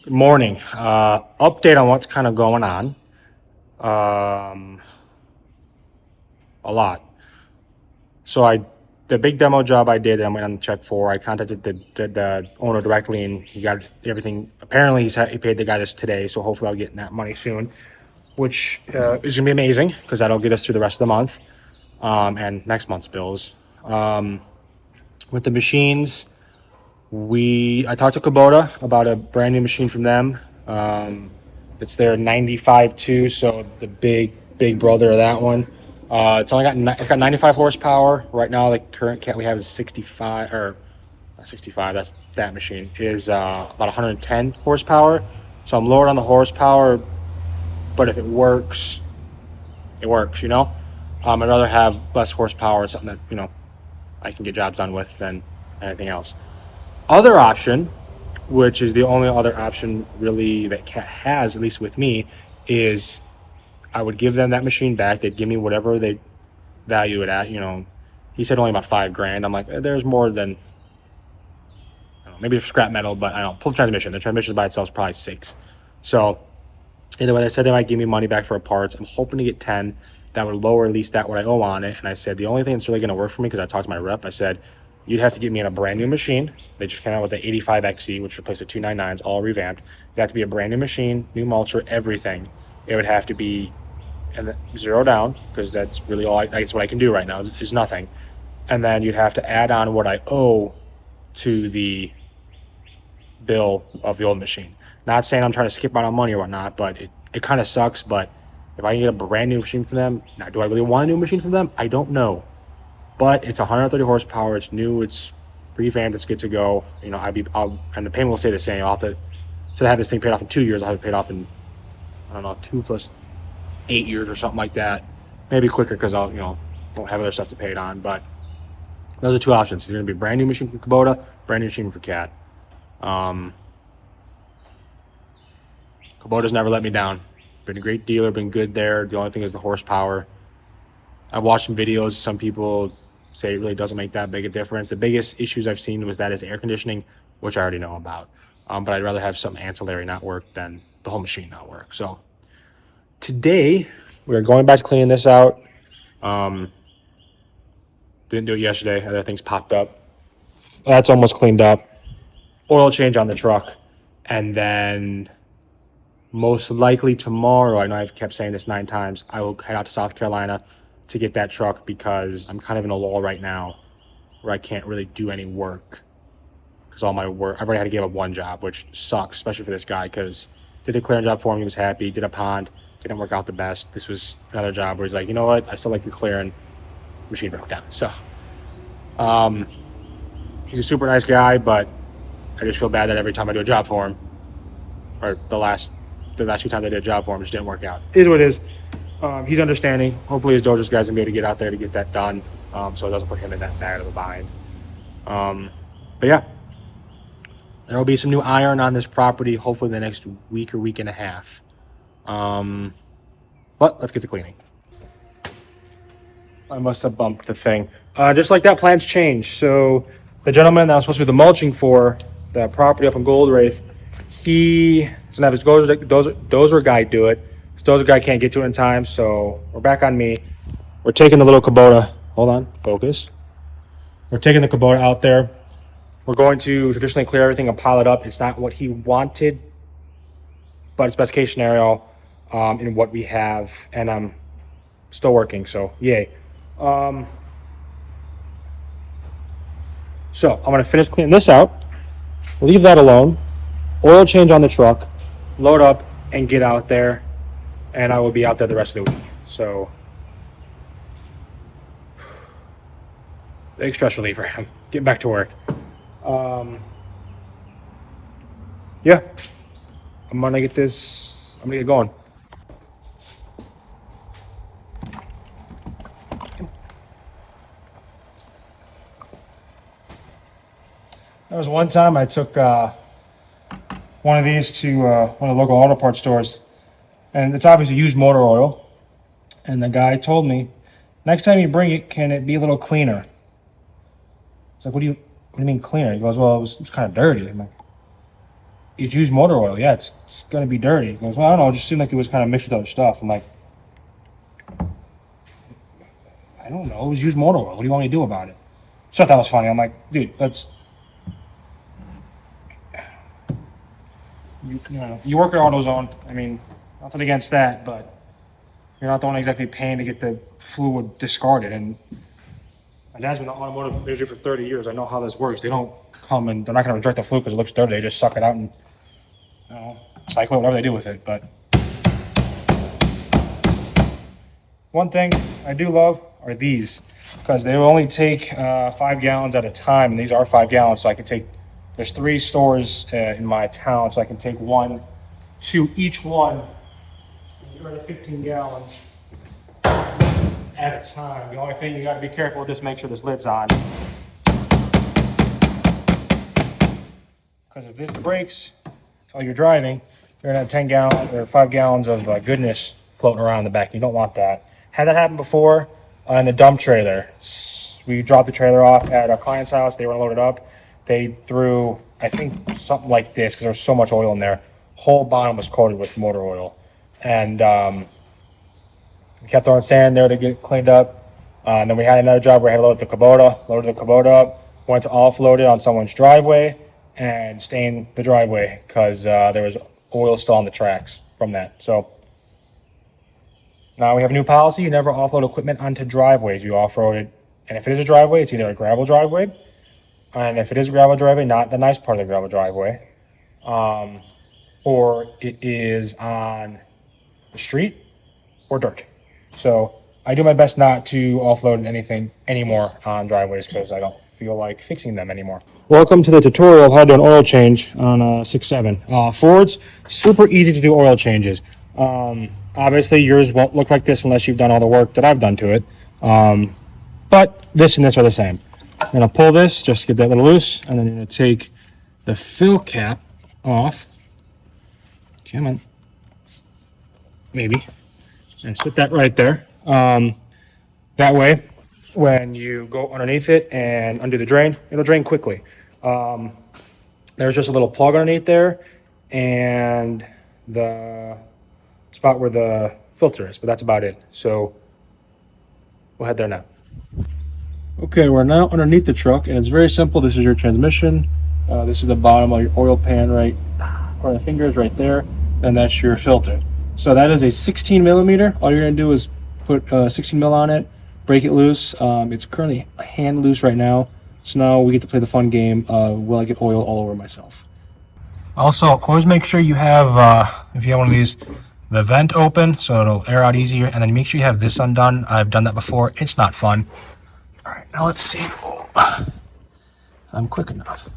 Good morning. Update on what's kind of going on. Um, a lot. So the big demo job I did, I'm waiting on the check for. I contacted the owner directly, and he got everything. Apparently, he paid the guy this today, so hopefully I'll get that money soon, which is gonna be amazing because that'll get us through the rest of the month, and next month's bills. With the machines, I talked to Kubota about a brand new machine from them. It's their 95 too, so the big brother of that one. It's got 95 horsepower right now. The current cat we have is 65 or not 65. That's that machine is about 110 horsepower. So I'm lower on the horsepower, but if it works, it works. I'd rather have less horsepower, something that I can get jobs done with than anything else. Other option, which is the only other option really that Cat has, at least with me, is I would give them that machine back. They'd give me whatever they value it at. He said only about $5,000. I'm like, there's more than, I don't know, maybe scrap metal, but I don't know. Pull the transmission. The transmission by itself is probably 6. So either way, they said they might give me money back for parts. I'm hoping to get 10. That would lower at least that what I owe on it. And I said the only thing that's really going to work for me, because I talked to my rep, I said you'd have to get me in a brand new machine. They just came out with the 85XE, which replaced the 299s, all revamped. It'd have to be a brand new machine, new mulcher, everything. It would have to be and zero down, because that's really all that's what I can do right now is nothing. And then you'd have to add on what I owe to the bill of the old machine. Not saying I'm trying to skip out on money or whatnot, but it kind of sucks. But if I can get a brand new machine from them, now do I really want a new machine from them? I don't know. But it's 130 horsepower. It's new. It's revamped. It's good to go. And the payment will stay the same. I'll have to, so to have this thing paid off in 2 years, I'll have it paid off in, I don't know, 2 plus 8 years or something like that. Maybe quicker because I'll, won't have other stuff to pay it on. But those are two options. It's going to be a brand new machine from Kubota, brand new machine for Cat. Kubota's never let me down. Been a great dealer, been good there. The only thing is the horsepower. I've watched some videos. Some people say it really doesn't make that big a difference. The biggest issues I've seen was that is air conditioning, which I already know about. But I'd rather have some ancillary not work than the whole machine not work. So today we're going back to cleaning this out. Didn't do it yesterday. Other things popped up. That's almost cleaned up. Oil change on the truck. And then most likely tomorrow, I know I've kept saying this 9 times, I will head out to South Carolina to get that truck because I'm kind of in a lull right now where I can't really do any work because all my work, I've already had to give up one job, which sucks, especially for this guy because did a clearing job for him. He was happy. Did a pond. Didn't work out the best. This was another job where he's like, you know what? I still like your clearing. Machine broke down. So he's a super nice guy, but I just feel bad that every time I do a job for him, or the last 2 times I did a job for him, it just didn't work out. It is what it is. He's understanding. Hopefully his Dodgers guys will be able to get out there to get that done, so it doesn't put him in that bad of a bind. But yeah, there will be some new iron on this property hopefully in the next week or week and a half. But let's get to cleaning. I must have bumped the thing. Just like that, plans changed. So the gentleman that was supposed to be the mulching for the property up in Gold Wraith, he's gonna have his dozer guy do it. His dozer guy can't get to it in time, so we're back on me. We're taking the little Kubota. Hold on, focus. We're taking the Kubota out there. We're going to traditionally clear everything and pile it up. It's not what he wanted, but it's best case scenario in what we have, and I'm still working, so yay. So I'm gonna finish cleaning this out, leave that alone, oil change on the truck, load up, and get out there, and I will be out there the rest of the week. So big stress reliever. I'm getting back to work. Yeah, I'm gonna get going. There was one time I took one of these to one of the local auto parts stores, and it's obviously used motor oil. And the guy told me, next time you bring it, can it be a little cleaner? It's like, what do you mean cleaner? He goes, well, it was kind of dirty. I'm like, it's used motor oil. Yeah, it's going to be dirty. He goes, well, I don't know. It just seemed like it was kind of mixed with other stuff. I'm like, I don't know. It was used motor oil. What do you want me to do about it? So I thought that was funny. I'm like, dude, let's... You know, you work at AutoZone. I mean, nothing against that, but you're not the one exactly paying to get the fluid discarded. And my dad's been in the automotive industry for 30 years. I know how this works. They don't come and they're not going to reject the fluid because it looks dirty. They just suck it out and, you know, cycle it, whatever they do with it. But one thing I do love are these, because they will only take 5 gallons at a time, and these are 5 gallons, so I can take... There's 3 stores in my town, so I can take 1 to each one. You're at 15 gallons at a time. The only thing you got to be careful with this, make sure this lid's on. Because if this breaks while you're driving, you're gonna have 10 gallons or 5 gallons of goodness floating around in the back. You don't want that. Had that happen before in the dump trailer. We dropped the trailer off at a client's house. They were loaded up. They threw, I think, something like this, because there was so much oil in there. Whole bottom was coated with motor oil. And we kept throwing sand there to get it cleaned up. And then we had another job where we had to load the Kubota. Loaded the Kubota up, went to offload it on someone's driveway, and stained the driveway because there was oil still on the tracks from that. So now we have a new policy. You never offload equipment onto driveways. You off-road it. And if it is a driveway, it's either a gravel driveway. And if it is a gravel driveway, not the nice part of the gravel driveway, or it is on the street or dirt. So I do my best not to offload anything anymore on driveways because I don't feel like fixing them anymore. Welcome to the tutorial of how to do an oil change on a 6.7. Fords, super easy to do oil changes. Obviously, yours won't look like this unless you've done all the work that I've done to it. But this and this are the same. I'm going to pull this, just to get that little loose, and then you're going to take the fill cap off. Come on. Maybe. And sit that right there. That way, when you go underneath it and undo the drain, it'll drain quickly. There's just a little plug underneath there and the spot where the filter is, but that's about it. So we'll head there now. Okay, we're now underneath the truck, and it's very simple. This is your transmission. This is the bottom of your oil pan, right, or the fingers right there, and that's your filter. So that is a 16 millimeter. All you're gonna do is put 16 mil on it, break it loose. It's currently hand loose right now. So now we get to play the fun game. Will I get oil all over myself? Also, always make sure you have, if you have one of these, the vent open so it'll air out easier, and then make sure you have this undone. I've done that before. It's not fun. All right, now let's see if I'm quick enough.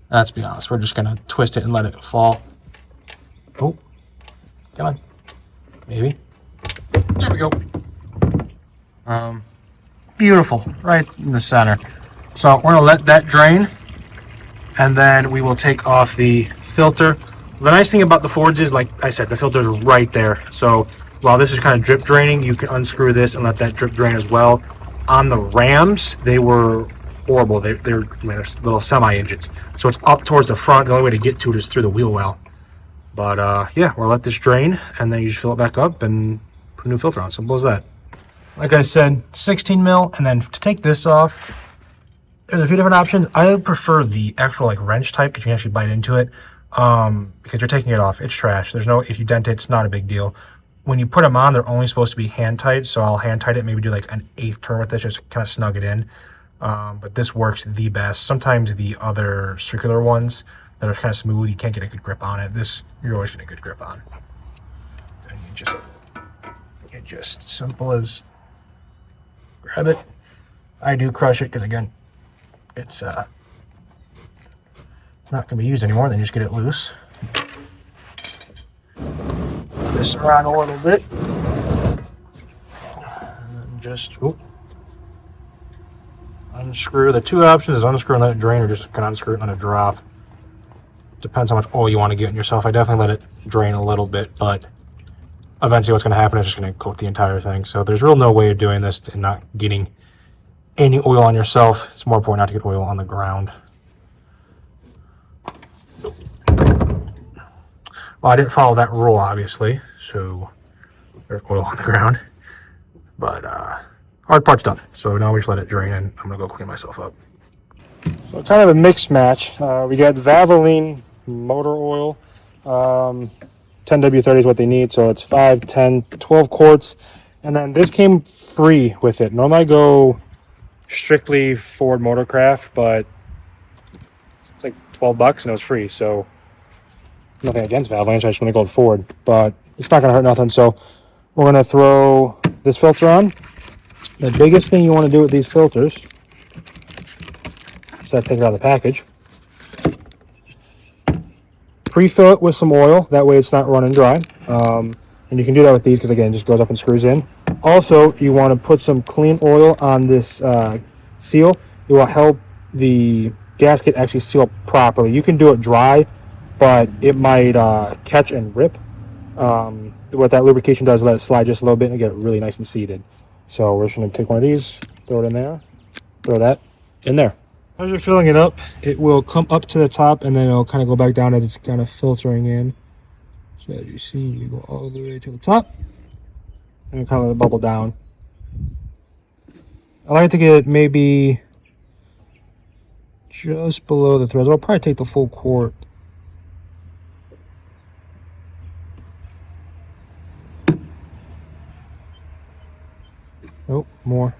Let's be honest. We're just gonna twist it and let it fall. Oh, come on. Maybe. There we go. Beautiful, right in the center. So we're gonna let that drain, and then we will take off the filter. The nice thing about the Fords is, like I said, the filter is right there. So while this is kind of drip draining, you can unscrew this and let that drip drain as well. On the Rams, they were horrible. They're little semi-engines. So it's up towards the front. The only way to get to it is through the wheel well. But yeah, we'll let this drain, and then you just fill it back up and put a new filter on. Simple as that. Like I said, 16 mil, and then to take this off, there's a few different options. I prefer the actual like wrench type because you can actually bite into it. Because you're taking it off, it's trash. There's no, if you dent it, it's not a big deal. When you put them on, they're only supposed to be hand tight, so I'll hand tight it, maybe do like an 1/8 turn with this, just kind of snug it in. But this works the best. Sometimes the other circular ones that are kind of smooth, you can't get a good grip on it. This, you're always getting a good grip on. And you just simple as grab it. I do crush it because, again, it's not going to be used anymore. Then just get it loose. Put this around a little bit. And just unscrew. The two options is unscrew and let it drain, or just kind of unscrew it and let it drop. Depends how much oil you want to get in yourself. I definitely let it drain a little bit, but eventually what's going to happen is just going to coat the entire thing. So there's real no way of doing this and not getting any oil on yourself. It's more important not to get oil on the ground. Well, I didn't follow that rule, obviously, so there's oil on the ground. But hard part's done, so now we just let it drain, and I'm gonna go clean myself up. So it's kind of a mixed match. We got Valvoline motor oil. 10W30 is what they need, so it's 5, 10, 12 quarts. And then this came free with it. Normally I go strictly Ford Motorcraft, but it's like $12 and it was free. So nothing against Valvoline, so I just want to go with Ford. But it's not going to hurt nothing. So we're going to throw this filter on. The biggest thing you want to do with these filters is take it out of the package. Pre-fill it with some oil, that way it's not running dry. And you can do that with these because, again, it just goes up and screws in. Also, you want to put some clean oil on this seal. It will help the gasket actually seal properly. You can do it dry, but it might catch and rip. What that lubrication does is let it slide just a little bit and get it really nice and seated. So we're just going to take one of these, throw it in there, throw that in there. As you're filling it up, it will come up to the top and then it'll kind of go back down as it's kind of filtering in. So as you see, you go all the way to the top and kind of let it bubble down. I like to get maybe just below the threads. I'll probably take the full quart. Oh, more.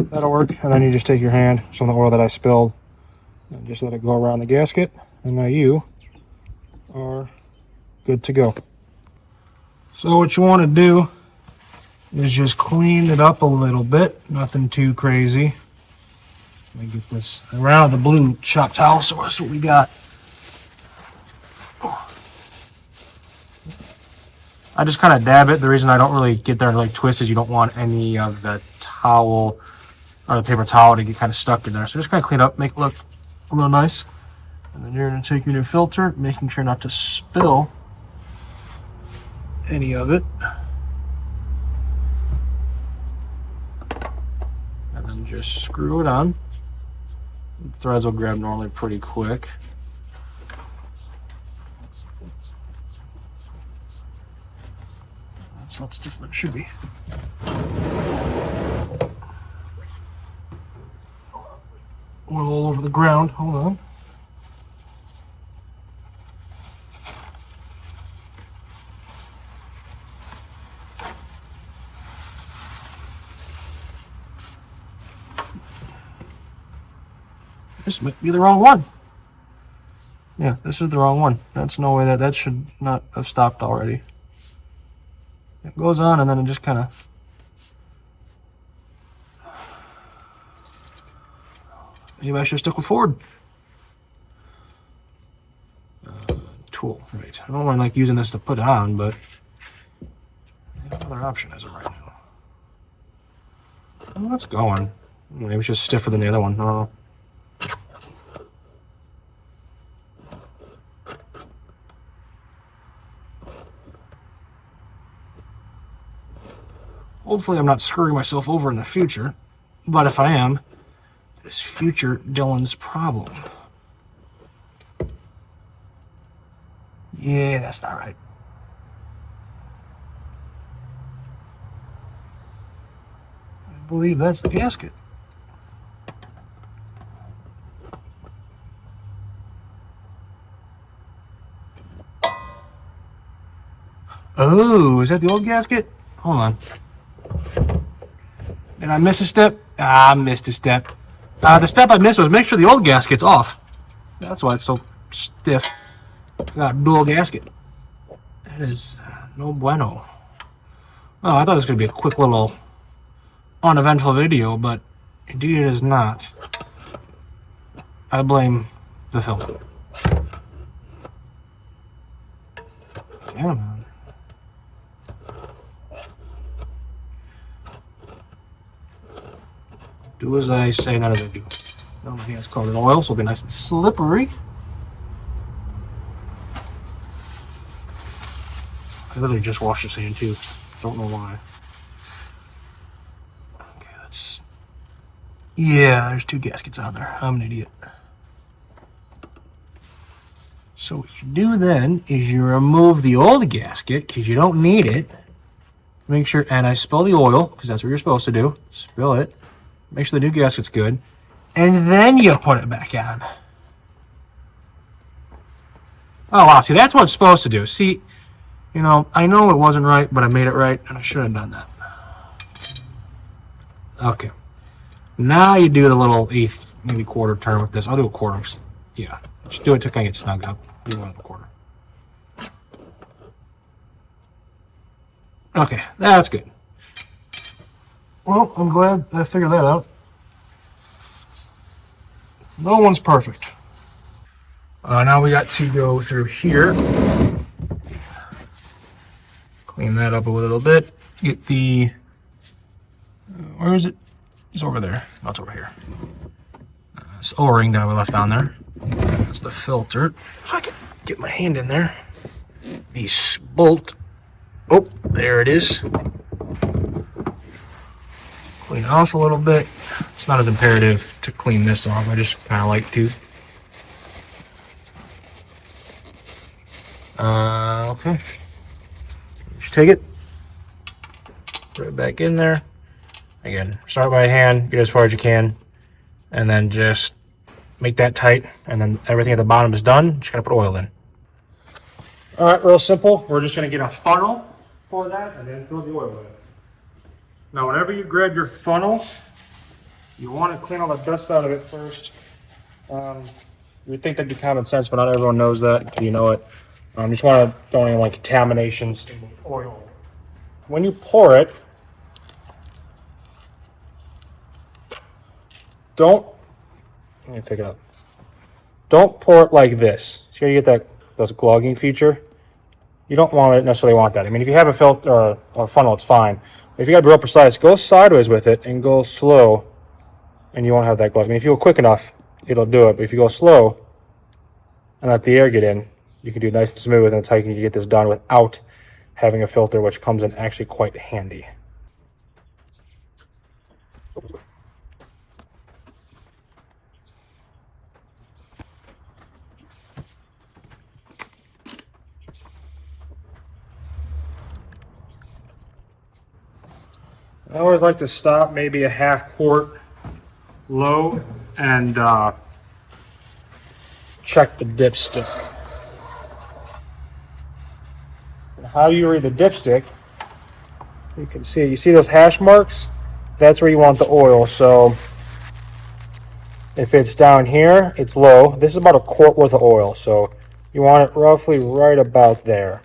That'll work, and then you just take your hand, some of the oil that I spilled, and just let it go around the gasket, and now you are good to go. So what you want to do is just clean it up a little bit, nothing too crazy. Let me get this around the blue shop towel source, what we got. I just kind of dab it. The reason I don't really get there and like twist is you don't want any of the towel or the paper towel to get kind of stuck in there. So just kind of clean up, make it look a little nice. And then you're going to take your new filter, making sure not to spill any of it. And then just screw it on. The threads will grab normally pretty quick. That's not stiffer than it should be. Oil all over the ground. Hold on. This might be the wrong one. Yeah, this is the wrong one. That's no way that should not have stopped already. It goes on and then it just kind of maybe I should stick with Ford. Tool, right. I don't want to like using this to put it on, but I have another option as of right now. Oh, that's going. Maybe it's just stiffer than the other one. No. Hopefully I'm not screwing myself over in the future, but if I am, it is future Dylan's problem. Yeah, that's not right. I believe that's the gasket. Oh, is that the old gasket? Hold on. Did I miss a step? I missed a step. The step I missed was make sure the old gasket's off. That's why it's so stiff. I got dual gasket. That is no bueno. Oh, I thought this was going to be a quick little uneventful video, but indeed it is not. I blame the filter. Yeah, man. Do as I say, not as I do. I don't think it's covered in oil, so it'll be nice and slippery. I literally just washed this hand too. Don't know why. Okay, that's Yeah, there's 2 gaskets on there. I'm an idiot. So what you do then is you remove the old gasket because you don't need it. Make sure, and I spill the oil because that's what you're supposed to do. Spill it. Make sure the new gasket's good. And then you put it back on. Oh, wow. See, that's what it's supposed to do. See, you know, I know it wasn't right, but I made it right, and I should have done that. Okay. Now you do the little eighth, maybe quarter turn with this. I'll do a quarter. Yeah. Just do it till I get snug up. Do 1 1/4. Okay, that's good. Well, I'm glad I figured that out. No one's perfect. Now we got to go through here. Clean that up a little bit. Get the... where is it? It's over there. No, it's over here. This O-ring that I left on there. That's the filter. If I can get my hand in there. The bolt. Oh, there it is. Clean it off a little bit. It's not as imperative to clean this off. I just kind of like to. Okay. Just take it. Put it back in there. Again, start by hand, get as far as you can, and then just make that tight, and then everything at the bottom is done. Just gotta put oil in. All right, real simple. We're just gonna get a funnel for that, and then fill the oil in. Now, whenever you grab your funnel, you want to clean all the dust out of it first. You would think that'd be common sense, but not everyone knows that until you know it. You just want to don't any like contaminations in the oil. When you pour it, let me pick it up. Don't pour it like this. So you get those clogging feature. You don't necessarily want that. I mean, if you have a filter or a funnel, it's fine. But if you got to be real precise, go sideways with it and go slow, and you won't have that clog. I mean, if you go quick enough, it'll do it. But if you go slow and let the air get in, you can do it nice and smooth, and that's how you can get this done without having a filter, which comes in actually quite handy. I always like to stop maybe a 1/2 quart low and check the dipstick. And how you read the dipstick, you can see, you see those hash marks? That's where you want the oil. So if it's down here, it's low. This is about a quart worth of oil, so you want it roughly right about there.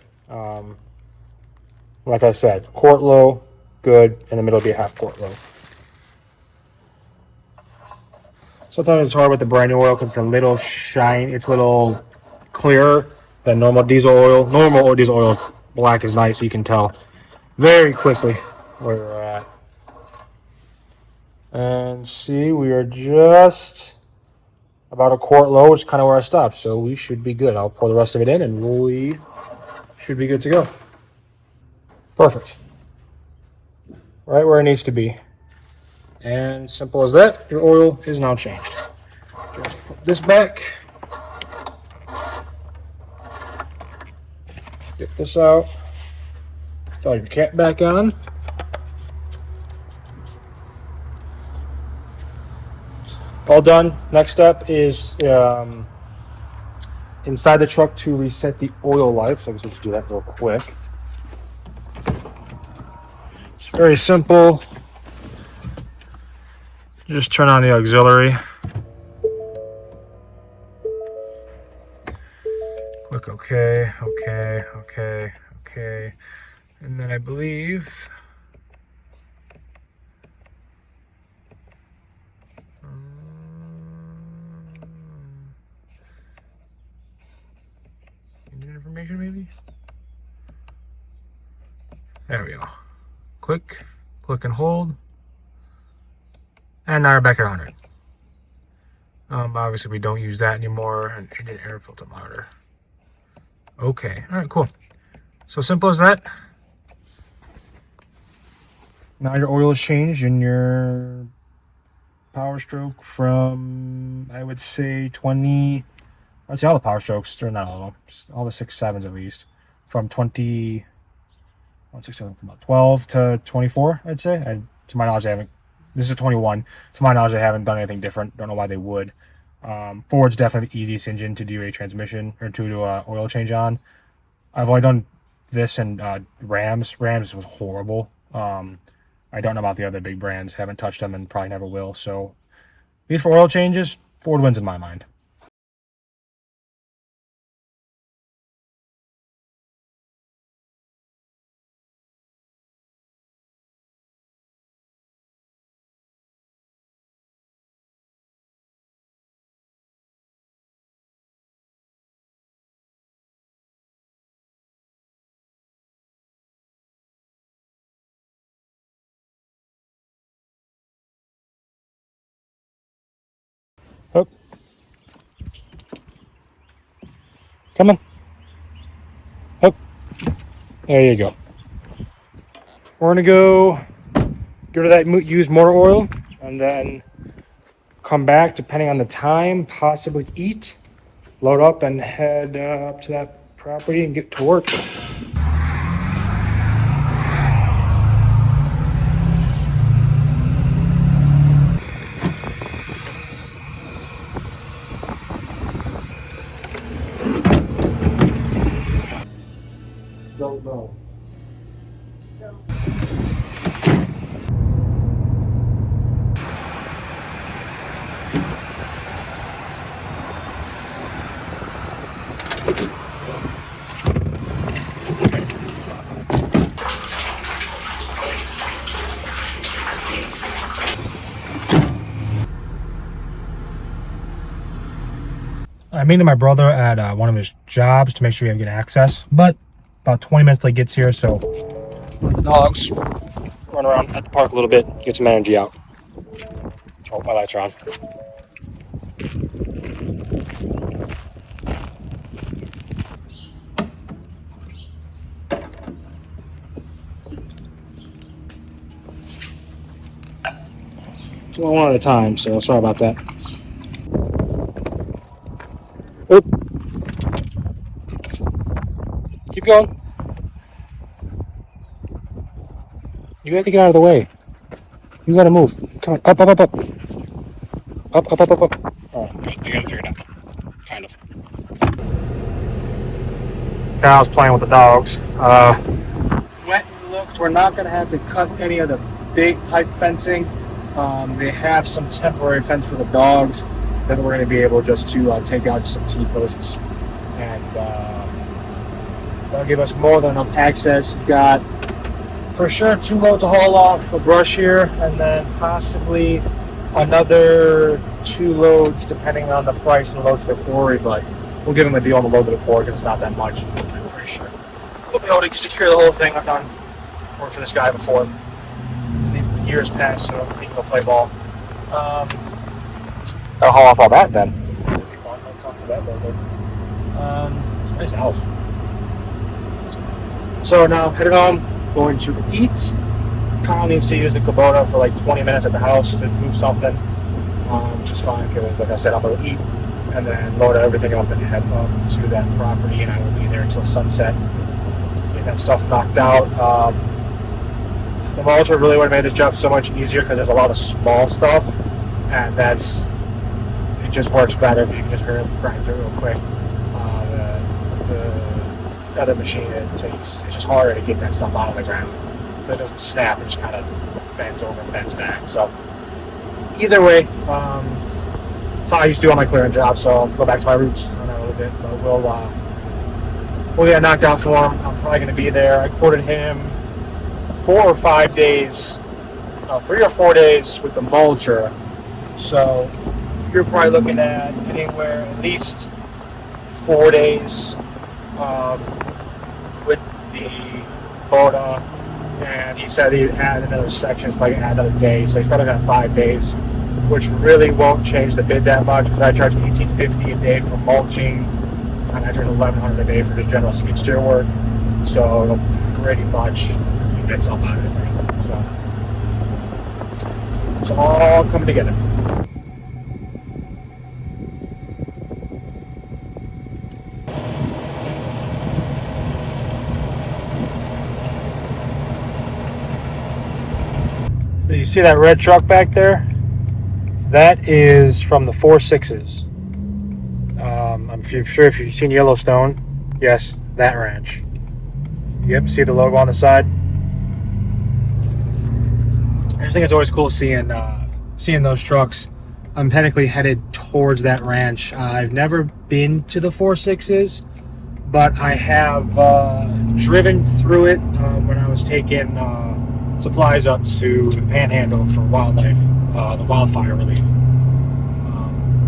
Like I said, quart low, good. In the middle will be a 1/2 quart low. Sometimes it's hard with the brand new oil because it's a little shiny. It's a little clearer than normal diesel oil. Normal diesel oil is black as night, so you can tell very quickly where we're at. And see, we are just about a quart low, which is kind of where I stopped. So we should be good. I'll pour the rest of it in, and we should be good to go. Perfect. Right where it needs to be. And simple as that, your oil is now changed. Just put this back. Get this out. Throw your cap back on. All done. Next step is inside the truck to reset the oil life. So I guess we'll just do that real quick. It's very simple. Just turn on the auxiliary. Click OK, OK, OK, OK. And then I believe engine information maybe? There we go. Click and hold. And now we're back at 100. Obviously we don't use that anymore. An engine air filter monitor. Okay, all right, cool. So simple as that. Now your oil is changed and your power stroke from, I would say, 20. I'd say all the power strokes, or not all of them, all the 6.7s at least, from 20. 167 from about 12 to 24, I'd say. To my knowledge, I haven't. This is 21. To my knowledge, I haven't done anything different. Don't know why they would. Ford's definitely the easiest engine to do a transmission or to do a oil change on. I've only done this and Rams. Rams was horrible. I don't know about the other big brands. Haven't touched them and probably never will. So, these for oil changes, Ford wins in my mind. Oh, come on. Oh, there you go. We're gonna go get rid of that used motor oil, and then come back, depending on the time, possibly eat, load up, and head up to that property and get to work. Don't know. I'm meeting my brother at one of his jobs to make sure we have good access, but about 20 minutes till he gets here, so let the dogs run around at the park a little bit, get some energy out. Oh, my lights are on. So one at a time, so sorry about that. Oop. Keep going. You have to get out of the way. You gotta move. Come on, up, up, up, up. Up, up, up, up, up. All right, good. You gotta figure it out. Kind of. Kyle's playing with the dogs. Went and looked. We're not gonna have to cut any of the big pipe fencing. They have some temporary fence for the dogs that we're gonna be able just to take out just some T-posts, and that'll give us more than enough access. He's got for sure 2 loads to haul off a brush here, and then possibly another 2 loads depending on the price and the loads to the quarry, but we'll give him a deal on the load to the quarry because it's not that much. I'm pretty sure we'll be able to secure the whole thing. I've done work for this guy before. Years past, so we can go play ball. I'll haul off all that then. It'll be fun. I'll talk to that later. It's a nice house. So now headed home, going to eat. Kyle needs to use the Kubota for like 20 minutes at the house to move something, which is fine because, like I said, I'm going to eat and then load everything up and head up to that property, and I will be there until sunset. Get that stuff knocked out. The mulcher really would have made this job so much easier because there's a lot of small stuff, and it just works better because you can just grind through it real quick. The other machine, it's just harder to get that stuff out of the ground. It doesn't snap, it just kind of bends over and bends back. So either way, that's how I used to do on my clearing job, so I'll go back to my roots on that a little bit. But we'll get it knocked out for him. I'm probably going to be there. I quoted him 4 or 5 days, 3 or 4 days with the mulcher. So you're probably looking at anywhere at least 4 days with the Kubota. And he said he'd add another section, it's probably add another day. So he's probably got 5 days, which really won't change the bid that much because I charge $18.50 a day for mulching, and I charge $1,100 a day for just general skid steer work. So it'll pretty much get itself out of the thing. So it's all coming together. you see that red truck back there? That is from the 4.6s. I'm sure if you've seen Yellowstone, yes, that ranch. Yep, see the logo on the side? I just think it's always cool seeing those trucks. I'm technically headed towards that ranch. I've never been to the 4.6s, but I have driven through it when I was taking supplies up to the Panhandle for wildlife, the wildfire relief.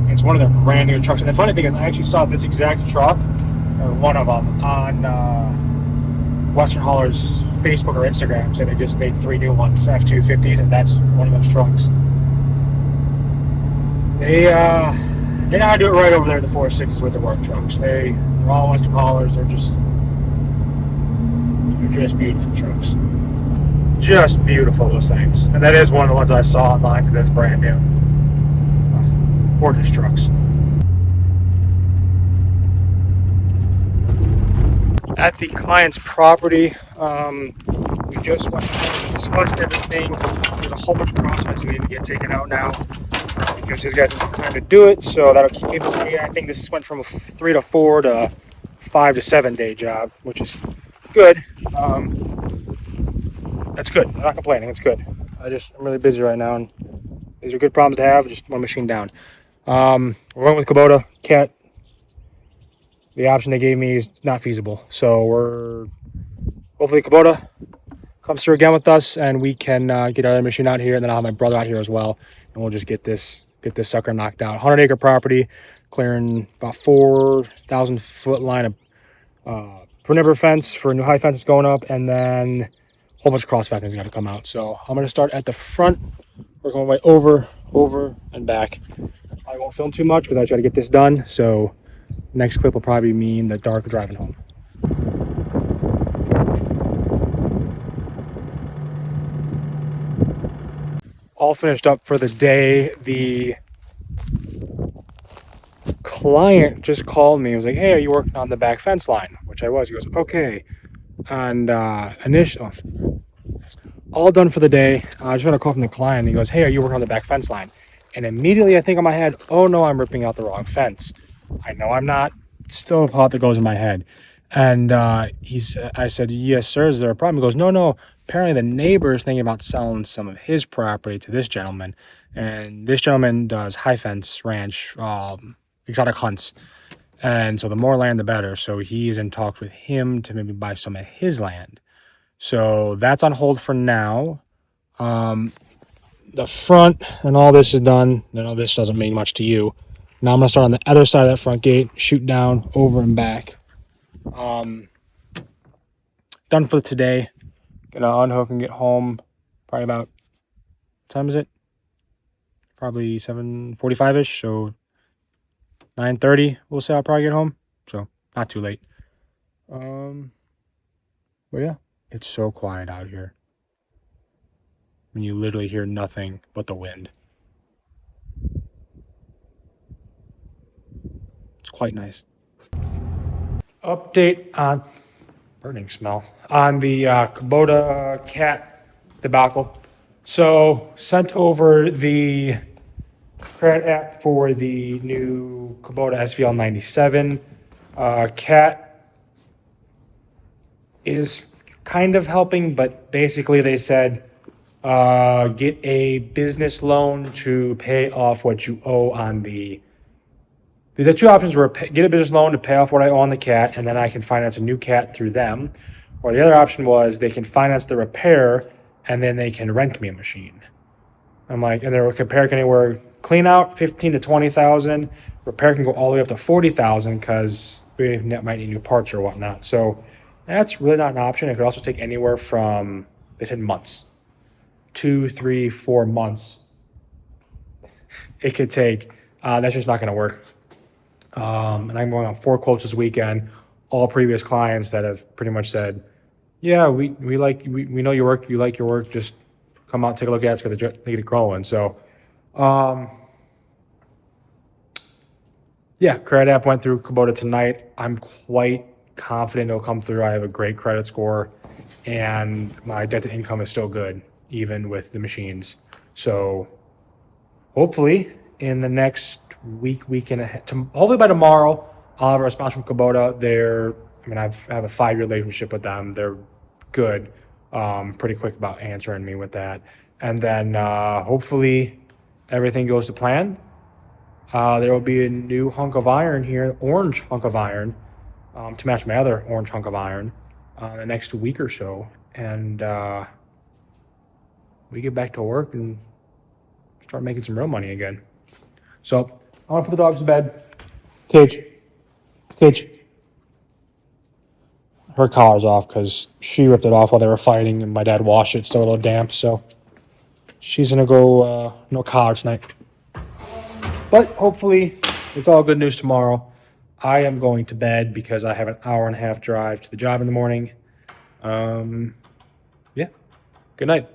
It's one of their brand new trucks. And the funny thing is, I actually saw this exact truck, or one of them, on Western Hauler's Facebook or Instagram. So they just made 3 new ones, F-250s, and that's one of those trucks. They know how to do it right over there at the 4.6s with the work trucks. They're all Western Haulers. They're just beautiful trucks. Just beautiful, those things. And that is one of the ones I saw online because it's brand new. Gorgeous trucks. At the client's property, we just went and discussed everything. There's a whole bunch of processes that need to get taken out now because his guys have time to do it. So that'll keep me. I think this went from a 3 to 4 to 5 to 7 day job, which is good. That's good. I'm not complaining. It's good. I'm really busy right now, and these are good problems to have. Just one machine down. We're going with Kubota. Cat. The option they gave me is not feasible. So we're hopefully Kubota comes through again with us, and we can get our other machine out here, and then I'll have my brother out here as well, and we'll just get this sucker knocked out. 100-acre property, clearing about 4,000 foot line of perimeter fence for a new high fence that's going up, and then a whole bunch of cross fencing's got to come out. So I'm going to start at the front, work my way over, and back. I won't film too much because I try to get this done. So next clip will probably mean the dark driving home. All finished up for the day. The client just called me. He was like, "Hey, are you working on the back fence line?" Which I was. He goes, "Okay." And all done for the day. I just got a call from the client. He goes, "Hey, are you working on the back fence line?" And immediately I think in my head, "Oh no, I'm ripping out the wrong fence." I know I'm not. Still a thought that goes in my head. And I said, "Yes, sir. Is there a problem?" He goes, No. Apparently the neighbor is thinking about selling some of his property to this gentleman. And this gentleman does high fence ranch, exotic hunts. And so the more land, the better. So he is in talks with him to maybe buy some of his land. So that's on hold for now. The front and all this is done. I know this doesn't mean much to you. Now I'm going to start on the other side of that front gate, shoot down, over and back. Done for today. Gonna unhook and get home probably about, what time is it? Probably 7:45ish, so 9:30 we'll say I'll probably get home. So not too late. But yeah, it's so quiet out here. I mean, you literally hear nothing but the wind. It's quite nice. Update on burning smell on the Kubota cat debacle. So sent over the credit app for the new Kubota SVL 97. Cat is kind of helping, but basically they said get a business loan to pay off what you owe on the. The two options were get a business loan to pay off what I owe on the cat, and then I can finance a new cat through them. Or the other option was they can finance the repair, and then they can rent me a machine. I'm like, and they're comparing anywhere clean out 15 to 20,000, repair can go all the way up to 40,000 because we might need new parts or whatnot. So that's really not an option. It could also take anywhere from, they said months, 2, 3, 4 months. It could take. That's just not going to work. And I'm going on 4 quotes this weekend. All previous clients that have pretty much said, "Yeah, we know your work. You like your work. Just come out, take a look at it because they get it growing." So, yeah, credit app went through Kubota tonight. I'm quite confident it'll come through. I have a great credit score, and my debt to income is still good, even with the machines. So hopefully in the next week and a half, hopefully by tomorrow, I'll have a response from Kubota. I have a 5-year relationship with them. They're good, pretty quick about answering me with that. And then hopefully everything goes to plan. There will be a new hunk of iron here, orange hunk of iron, to match my other orange hunk of iron the next week or so. And we get back to work and start making some real money again. So I want to put the dogs to bed. Cage. Her collar's off because she ripped it off while they were fighting, and my dad washed it. It's still a little damp, so she's gonna go no collar tonight. But hopefully, it's all good news tomorrow. I am going to bed because I have an hour and a half drive to the job in the morning. Yeah. Good night.